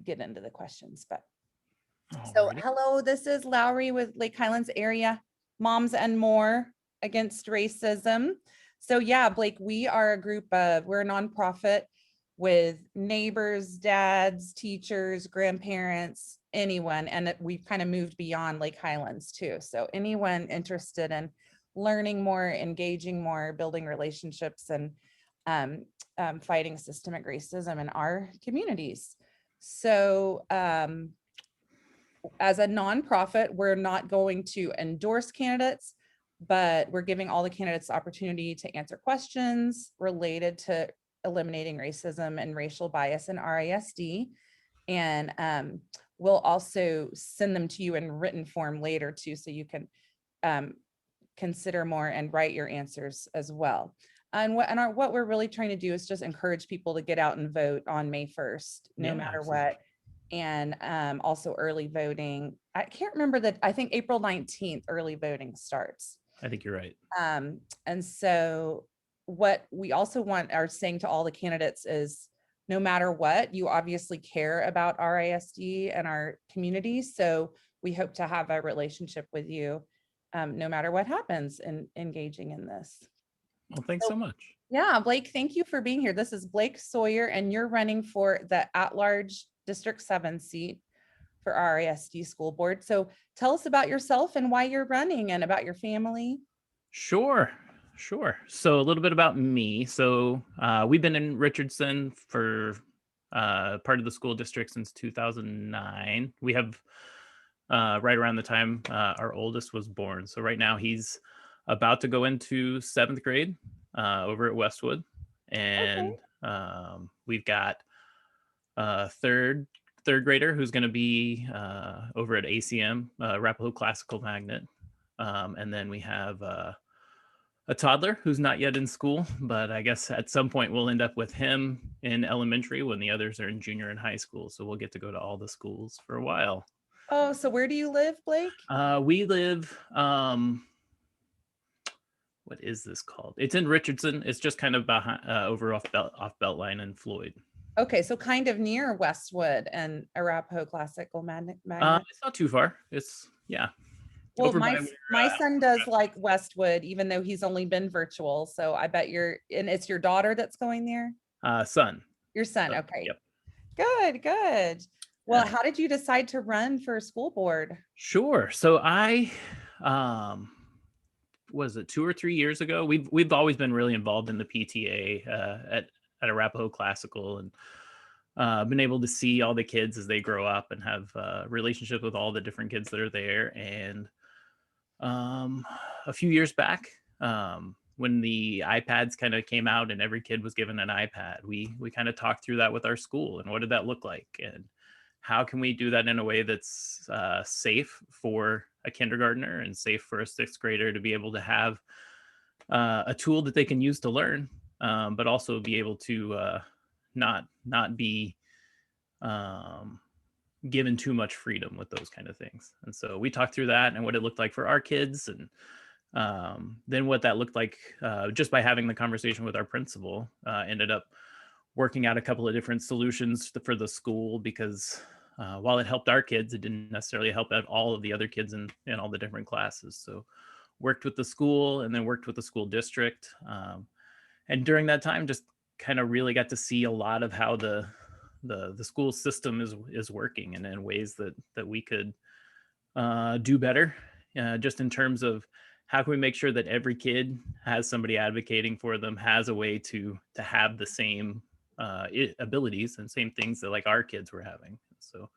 get into the questions. But So hello, this is Lowry with Lake Highlands Area Moms and More Against Racism. So yeah, Blake, we are a group of, we're a nonprofit with neighbors, dads, teachers, grandparents, anyone. And we've kind of moved beyond Lake Highlands too. So anyone interested in learning more, engaging more, building relationships, and fighting systemic racism in our communities. So as a nonprofit, we're not going to endorse candidates, but we're giving all the candidates the opportunity to answer questions related to eliminating racism and racial bias in RISD. And we'll also send them to you in written form later too, so you can consider more and write your answers as well. And what we're really trying to do is just encourage people to get out and vote on May 1st, no matter what. And also early voting. I can't remember that. I think April 19th, early voting starts. I think you're right. And so what we also are saying to all the candidates is, no matter what, you obviously care about RISD and our community. So we hope to have a relationship with you no matter what happens in engaging in this. Well, thanks so much. Yeah, Blake, thank you for being here. This is Blake Sawyer, and you're running for the at-large District 7 seat for RISD School Board. So tell us about yourself and why you're running, and about your family. Sure. So a little bit about me. So we've been in Richardson for part of the school district since 2009. We have right around the time our oldest was born. So right now he's about to go into 7th grade over at Westwood. And we've got a third grader who's going to be over at ACM, Arapahoe Classical Magnet. And then we have a toddler who's not yet in school, but I guess at some point we'll end up with him in elementary when the others are in junior and high school. So we'll get to go to all the schools for a while. Oh, so where do you live, Blake? We live, what is this called? It's in Richardson. It's just kind of behind, over off Beltline and Floyd. Okay, so kind of near Westwood and Arapahoe Classical Magnet. It's not too far. It's, yeah. Well, my son does like Westwood, even though he's only been virtual. So I bet and it's your daughter that's going there? Son. Your son, okay. Yep. Good. Well, how did you decide to run for school board? Sure. So I, was it 2 or 3 years ago? We've always been really involved in the PTA at Arapahoe Classical, and been able to see all the kids as they grow up and have relationships with all the different kids that are there. And a few years back, when the iPads kind of came out and every kid was given an iPad, we kind of talked through that with our school and what did that look like, and how can we do that in a way that's safe for a kindergartner and safe for a 6th grader to be able to have a tool that they can use to learn, but also be able to not be given too much freedom with those kind of things. And so we talked through that and what it looked like for our kids, and then what that looked like just by having the conversation with our principal. Ended up working out a couple of different solutions for the school, because while it helped our kids, it didn't necessarily help out all of the other kids in all the different classes. So worked with the school and then worked with the school district. And during that time, just kind of really got to see a lot of how the school system is working, and in ways that we could do better, just in terms of how can we make sure that every kid has somebody advocating for them, has a way to have the same abilities and same things that like our kids were having. So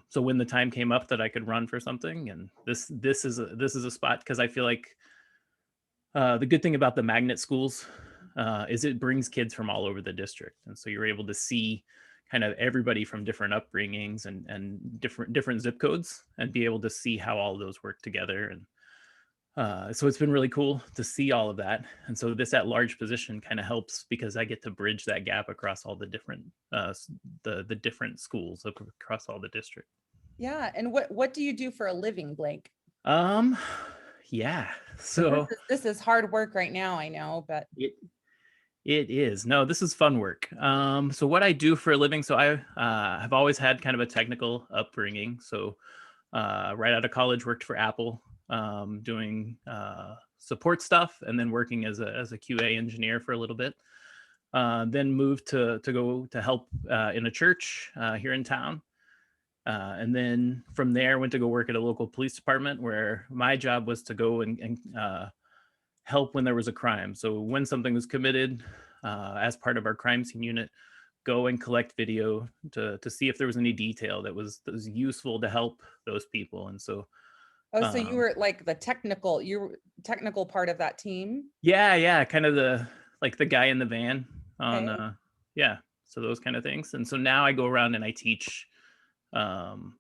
so when the time came up that I could run for something, and this is a spot, because I feel like the good thing about the magnet schools is it brings kids from all over the district, and so you're able to see kind of everybody from different upbringings and different zip codes, and be able to see how all of those work together. And so it's been really cool to see all of that. And so this at-large position kind of helps, because I get to bridge that gap across all the different the different schools across all the district. Yeah. And what do you do for a living, Blake? Yeah. So this is hard work right now, I know, but It is. No, this is fun work. So what I do for a living, so I have always had kind of a technical upbringing. So right out of college, worked for Apple, doing support stuff, and then working as a QA engineer for a little bit. Then moved to go to help in a church here in town. And then from there, went to go work at a local police department where my job was to go and help when there was a crime. So when something was committed, as part of our crime scene unit, go and collect video to see if there was any detail that was useful to help those people. And so, Oh, so you um, were like you were technical part of that team? yeah, kind of the like the guy in the van on, Okay. yeah. So those kind of things. And so now I go around and I teach um,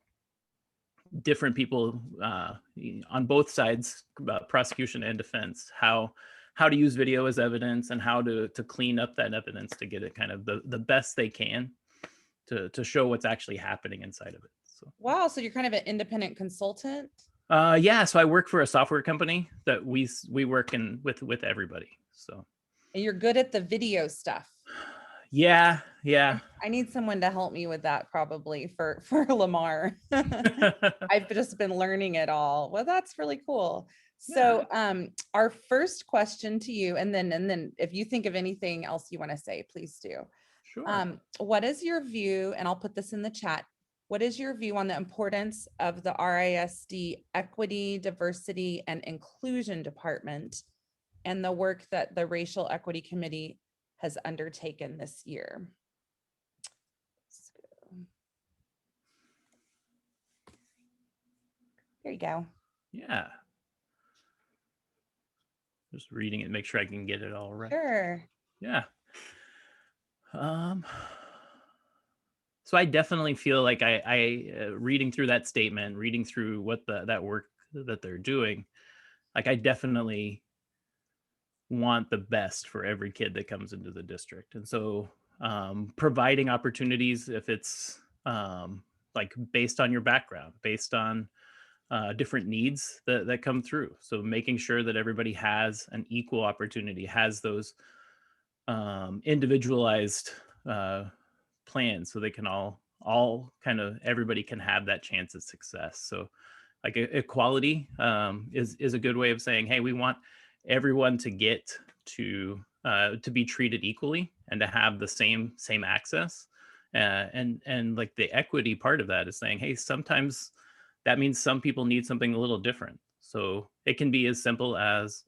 different people on both sides, prosecution and defense, how to use video as evidence and how to clean up that evidence to get it kind of the best they can to show what's actually happening inside of it. So Wow, so you're kind of an independent consultant? yeah, so I work for a software company that we work in with everybody. So And you're good at the video stuff. yeah. I need someone to help me with that probably for Lamar. I've just been learning it all. Well, that's really cool. Yeah, So, our first question to you, and then if you think of anything else you want to say, please do. sure. What is your view? And I'll put this in the chat. What is your view on the importance of the RISD Equity, Diversity, and Inclusion Department and the work that the Racial Equity Committee has undertaken this year? So, there you go. Yeah, just reading it, make sure I can get it all right. Sure. Yeah. Um, so I definitely feel like I reading through that statement, reading through what that work that they're doing, like I definitely want the best for every kid that comes into the district. And so providing opportunities, if it's like based on your background, based on different needs that come through. So making sure that everybody has an equal opportunity, has those individualized uh, plans, so they can all kind of everybody can have that chance at success. So like equality is a good way of saying, hey, we want everyone to get to be treated equally and to have the same access. And like the equity part of that is saying, hey, sometimes that means some people need something a little different. So it can be as simple as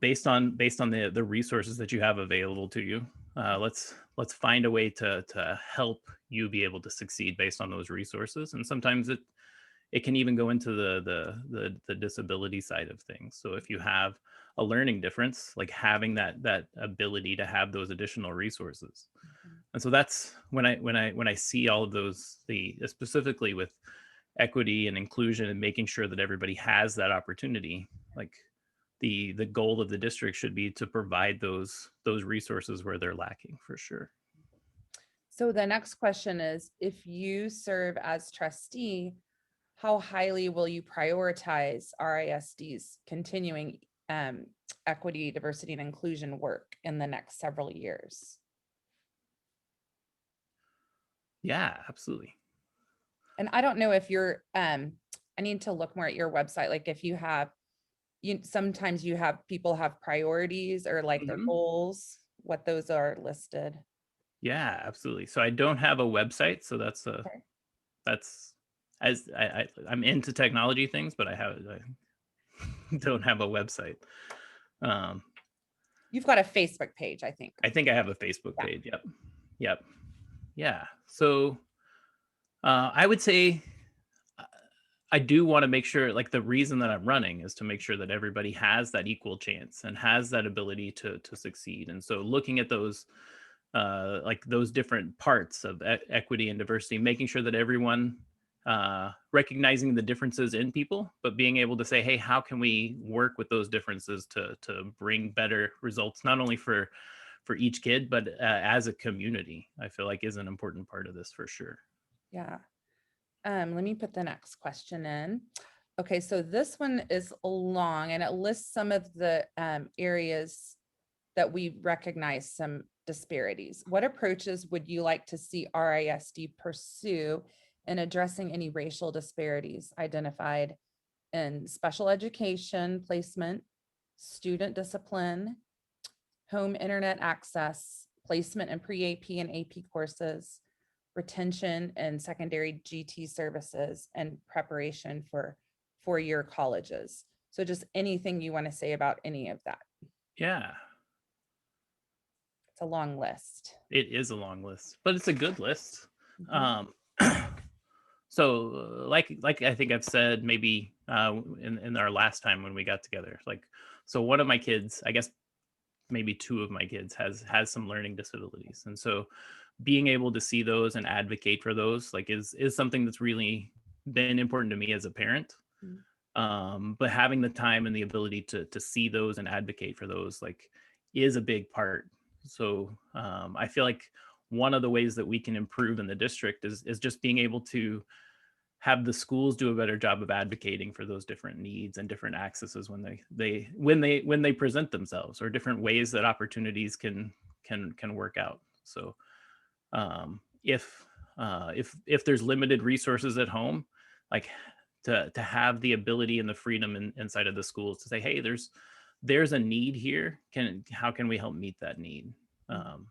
based on the resources that you have available to you. Let's find a way to help you be able to succeed based on those resources. And sometimes it can even go into the disability side of things. So if you have a learning difference, like having that ability to have those additional resources. And so that's when I see all of those, the specifically with equity and inclusion and making sure that everybody has that opportunity, like the goal of the district should be to provide those resources where they're lacking for sure. So the next question is, if you serve as trustee, how highly will you prioritize RISD's continuing equity, diversity, and inclusion work in the next several years? Yeah, absolutely. And I don't know if you're, I need to look more at your website. Like if you have, sometimes you have people have priorities or like their Mhm. goals, what those are listed. Yeah, absolutely. So I don't have a website, so Okay. that's as I'm into technology things, but I don't have a website. Um, You've got a Facebook page, I think. I think I have a Facebook Yeah. page. Yep. Yeah. So I would say uh, I do want to make sure, like the reason that I'm running is to make sure that everybody has that equal chance and has that ability to succeed. And so looking at those like those different parts of equity and diversity, making sure that everyone recognizing the differences in people, but being able to say, hey, how can we work with those differences to bring better results, not only for each kid, but as a community, I feel like is an important part of this for sure. Yeah. Let me put the next question in. Okay, so this one is long and it lists some of the areas that we recognize some disparities. What approaches would you like to see RISD pursue in addressing any racial disparities identified in special education placement, student discipline, home internet access, placement in pre-AP and AP courses, retention and secondary GT services, and preparation for four-year colleges? So just anything you want to say about any of that. Yeah, It's a long list. it is a long list, but it's a good list. Mhm. So like I think I've said maybe in our last time when we got together, like, so one of my kids, I guess maybe two of my kids has some learning disabilities, and so being able to see those and advocate for those, like, is something that's really been important to me as a parent. Mm. But having the time and the ability to see those and advocate for those, like, is a big part. So I feel like one of the ways that we can improve in the district is just being able to have the schools do a better job of advocating for those different needs and different accesses when they present themselves, or different ways that opportunities can work out. So if there's limited resources at home, like, to have the ability and the freedom inside of the schools to say, hey, there's a need here, how can we help meet that need?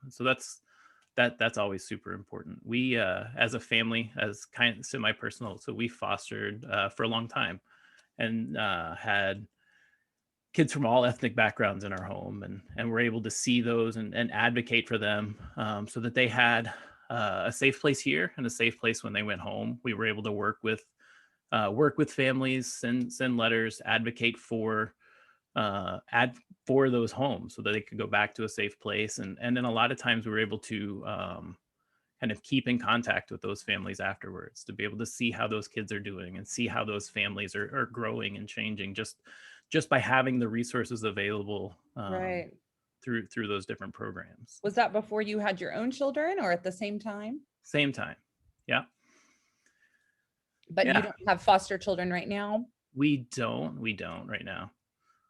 So that's always super important. We as a family, as kind of semi-personal, so we fostered for a long time, and had kids from all ethnic backgrounds in our home, and we're able to see those and advocate for them, so that they had a safe place here and a safe place when they went home. We were able to work with families, send letters, advocate for those homes so that they could go back to a safe place. And then a lot of times we were able to kind of keep in contact with those families afterwards, to be able to see how those kids are doing and see how those families are growing and changing, just by having the resources available Right. through those different programs. Was that before you had your own children or at the same time? Same time. Yeah. But you Yeah. don't have foster children right now? We don't right now.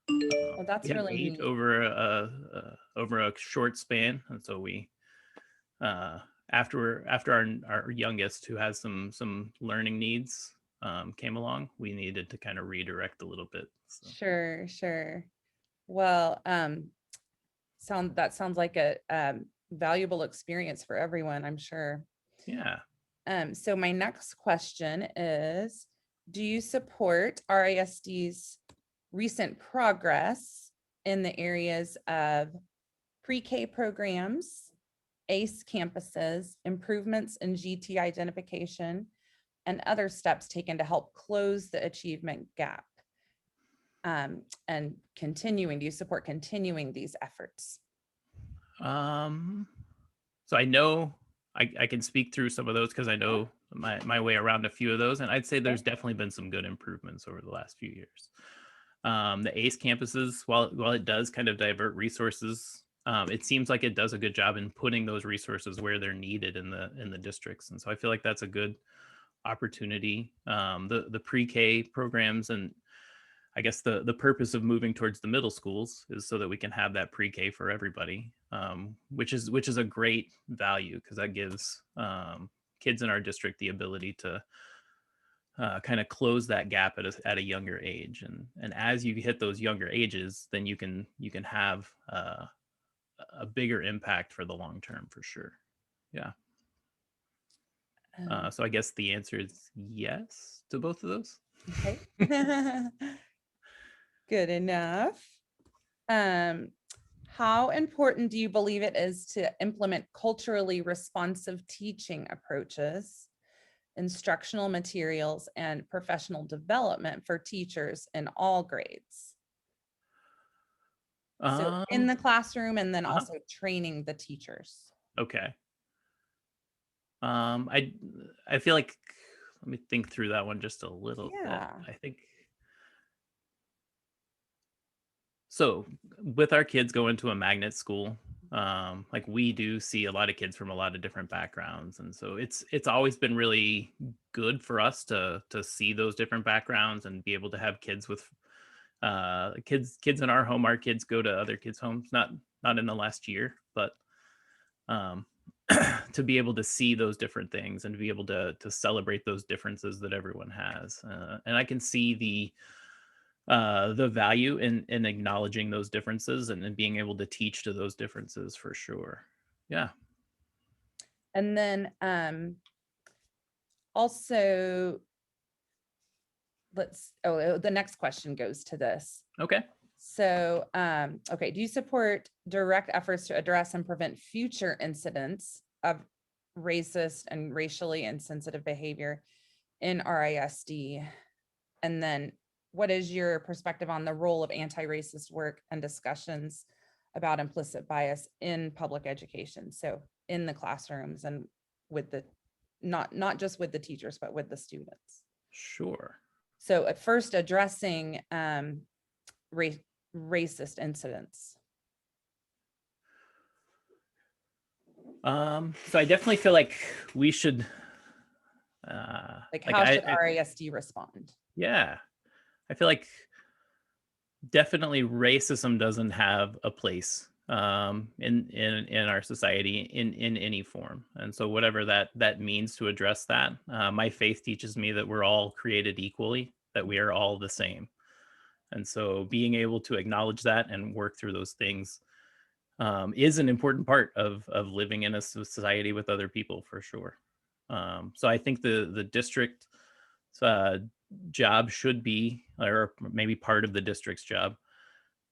Well, We that's had really 8 neat. over a short span, and so we uh, after our youngest, who has some learning needs, came along, we needed to kind of redirect a little bit. So Sure, sure. Well, that sounds like a valuable experience for everyone, I'm sure. yeah. So my next question is, do you support RISD's recent progress in the areas of pre-K programs, ACE campuses, improvements in GT identification, and other steps taken to help close the achievement gap? And do you support continuing these efforts? Um, so I know I can speak through some of those because I Yeah, know my way around a few of those, and I'd say okay. there's definitely been some good improvements over the last few years. The ACE campuses, while it does kind of divert resources, it seems like it does a good job in putting those resources where they're needed in the districts, and so I feel like that's a good opportunity. The pre-K programs, and I guess the purpose of moving towards the middle schools is so that we can have that pre-K for everybody, which is a great value, because that gives kids in our district the ability to kind of close that gap at a younger age, and as you hit those younger ages, then you can have a bigger impact for the long term, for sure. Yeah. Um, So I guess the answer is yes to both of those. okay. Good enough. Um, how important do you believe it is to implement culturally responsive teaching approaches, instructional materials, and professional development for teachers in all grades? So in Um, the classroom and then uh-huh. also training the teachers. Okay. Um, I I feel like, let me think through that one just a little bit. Yeah. I think so. With our kids going to a magnet school, like, we do see a lot of kids from a lot of different backgrounds, and so it's always been really good for us to see those different backgrounds and be able to have kids with kids in our home. Our kids go to other kids' homes, not not in the last year, but um, to be able to see those different things and to be able to celebrate those differences that everyone has. And I can see the value in acknowledging those differences and then being able to teach to those differences for sure. Yeah. And then also, the next question goes to this. Okay. So, okay, do you support direct efforts to address and prevent future incidents of racist and racially insensitive behavior in RISD? And then what is your perspective on the role of anti-racist work and discussions about implicit bias in public education? So in the classrooms and with the, not just with the teachers, but with the students. Sure. So at first addressing racist incidents. So I definitely feel like we should Like like how should RISD respond? yeah, I feel like definitely racism doesn't have a place in our society in any form, and so whatever that means to address that, my faith teaches me that we're all created equally, that we are all the same, and so being able to acknowledge that and work through those things is an important part of living in a society with other people for sure. So I think the district uh, job should be, or maybe part of the district's job,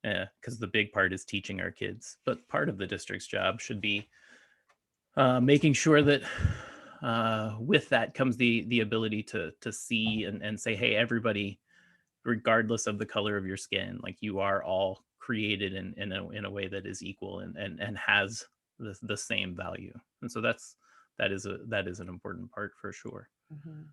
because the big part is teaching our kids, but part of the district's job should be making sure that with that comes the ability to see and say, hey, everybody, regardless of the color of your skin, like you are all created in a way that is equal and has the same value. And so that is an important part for sure. Mhm.